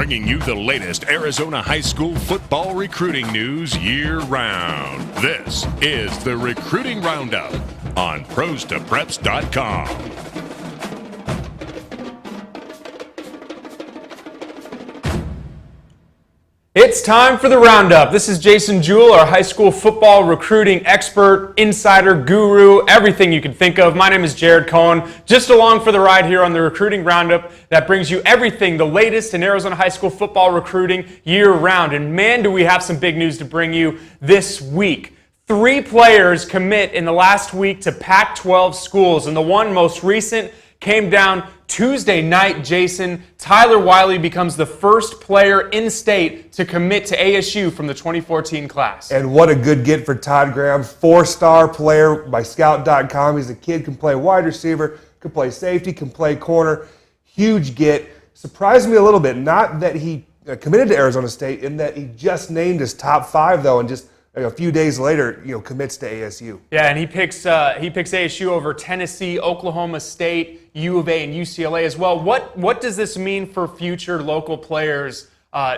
bringing you the latest Arizona high school football recruiting news year-round. This is the Recruiting Roundup on ProsToPreps.com. It's time for the Roundup. This is Jason Jewell, our high school football recruiting expert, insider, guru, everything you can think of. My name is Jared Cohen, just along for the ride here on the Recruiting Roundup that brings you everything, the latest in Arizona high school football recruiting year-round. And man, do we have some big news to bring you this week. 3 players commit in the last week to Pac-12 schools, and the one most recent came down Tuesday night, Jason. Tyler Wiley becomes the first player in state to commit to ASU from the 2014 class. And what a good get for Todd Graham, 4-star player by Scout.com. He's a kid, can play wide receiver, can play safety, can play corner. Huge get. Surprised me a little bit, not that he committed to Arizona State, in that he just named his top 5 though, and just a few days later, commits to ASU. Yeah, and he picks ASU over Tennessee, Oklahoma State, U of A, and UCLA as well. What does this mean for future local players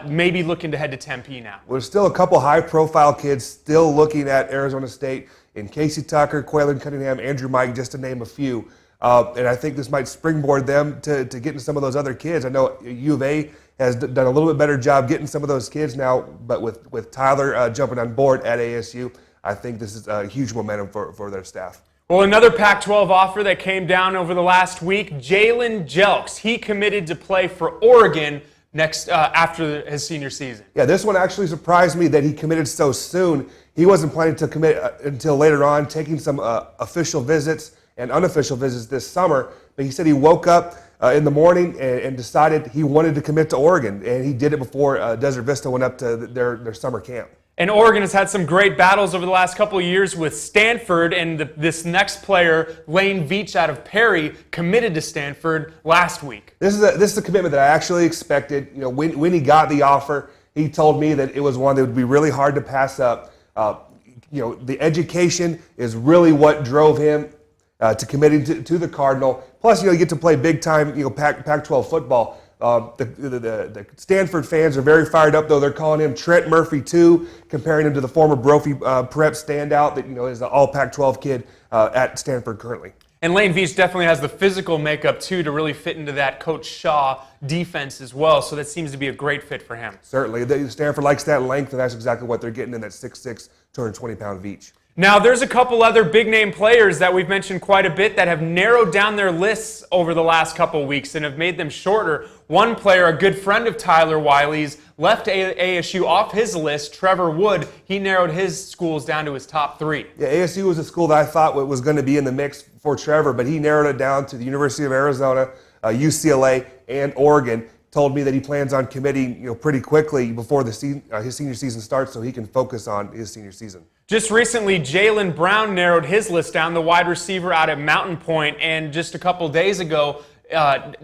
maybe looking to head to Tempe now? Well, there's still a couple high-profile kids still looking at Arizona State in Casey Tucker, Quaylen Cunningham, Andrew Mike, just to name a few. And I think this might springboard them to get into some of those other kids. I know U of A has done a little bit better job getting some of those kids now, but with Tyler jumping on board at ASU, I think this is a huge momentum for their staff. Well, another Pac-12 offer that came down over the last week, Jalen Jelks. He committed to play for Oregon next after his senior season. Yeah, this one actually surprised me that he committed so soon. He wasn't planning to commit until later on, taking some official visits and unofficial visits this summer, but he said he woke up in the morning and decided he wanted to commit to Oregon, and he did it before Desert Vista went up to their summer camp. And Oregon has had some great battles over the last couple of years with Stanford, and this next player, Lane Veach out of Perry, committed to Stanford last week. This is a commitment that I actually expected. When he got the offer, he told me that it was one that would be really hard to pass up. The education is really what drove him to committing to the Cardinal. Plus, you get to play big-time, Pac-12 football. The Stanford fans are very fired up, though. They're calling him Trent Murphy, too, comparing him to the former Brophy Prep standout that, is an all Pac-12 kid at Stanford currently. And Lane Veach definitely has the physical makeup, too, to really fit into that Coach Shaw defense as well. So that seems to be a great fit for him. Certainly. Stanford likes that length, and that's exactly what they're getting in that 6'6", 220-pound Veach. Now, there's a couple other big-name players that we've mentioned quite a bit that have narrowed down their lists over the last couple weeks and have made them shorter. One player, a good friend of Tyler Wiley's, left ASU off his list, Trevor Wood. He narrowed his schools down to his top 3. Yeah, ASU was a school that I thought was going to be in the mix for Trevor, but he narrowed it down to the University of Arizona, UCLA, and Oregon. Told me that he plans on committing, pretty quickly before his senior season starts, so he can focus on his senior season. Just recently, Jalen Brown narrowed his list down, the wide receiver out at Mountain Point, and just a couple days ago,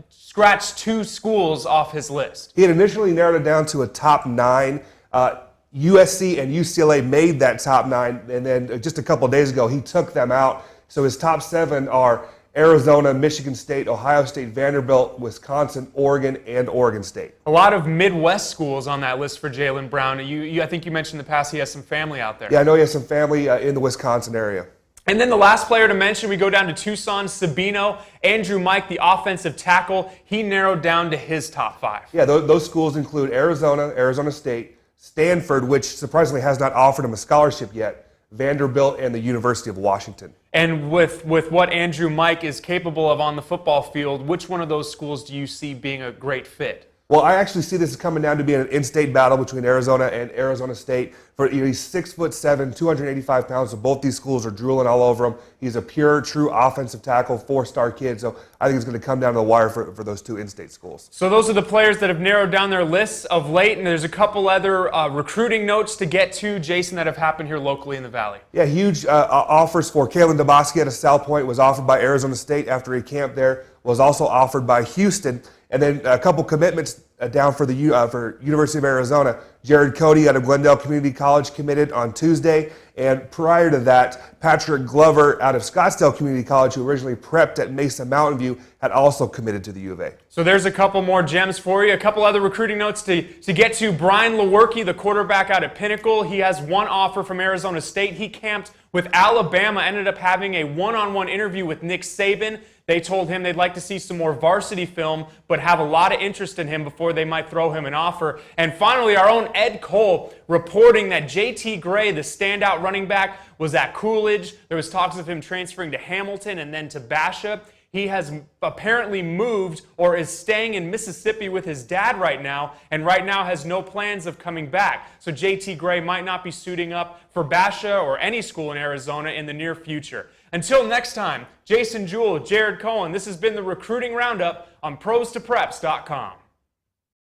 scratched 2 schools off his list. He had initially narrowed it down to a top 9. USC and UCLA made that top 9, and then just a couple days ago, he took them out. So his top 7 are Arizona, Michigan State, Ohio State, Vanderbilt, Wisconsin, Oregon, and Oregon State. A lot of Midwest schools on that list for Jalen Brown. I think you mentioned in the past he has some family out there. Yeah, I know he has some family in the Wisconsin area. And then the last player to mention, we go down to Tucson, Sabino. Andrew Mike, the offensive tackle, he narrowed down to his top 5. Yeah, those schools include Arizona, Arizona State, Stanford, which surprisingly has not offered him a scholarship yet, Vanderbilt, and the University of Washington. And with what Andrew Mike is capable of on the football field, which one of those schools do you see being a great fit? Well, I actually see this coming down to being an in-state battle between Arizona and Arizona State. He's 6'7", 285 pounds, so both these schools are drooling all over him. He's a pure, true offensive tackle, 4-star kid, so I think it's going to come down to the wire for those 2 in-state schools. So those are the players that have narrowed down their lists of late, and there's a couple other recruiting notes to get to, Jason, that have happened here locally in the Valley. Yeah, huge offers for Kalen DeBosky out of South Point, was offered by Arizona State after he camped there, was also offered by Houston. And then a couple commitments down for the for University of Arizona. Jared Cody out of Glendale Community College committed on Tuesday, and prior to that, Patrick Glover out of Scottsdale Community College, who originally prepped at Mesa Mountain View, had also committed to the U of A. So there's a couple more gems for you. A couple other recruiting notes to get to. Brian Lewerke, the quarterback out at Pinnacle, he has one offer from Arizona State. He camped with Alabama, ended up having a one-on-one interview with Nick Saban. They told him they'd like to see some more varsity film, but have a lot of interest in him before they might throw him an offer. And finally, our own Ed Cole reporting that J.T. Gray, the standout running back, was at Coolidge. There was talks of him transferring to Hamilton and then to Basha. He has apparently moved or is staying in Mississippi with his dad right now, and right now has no plans of coming back. So J.T. Gray might not be suiting up for Basha or any school in Arizona in the near future. Until next time, Jason Jewell, Jared Cohen, this has been the Recruiting Roundup on ProsToPreps.com.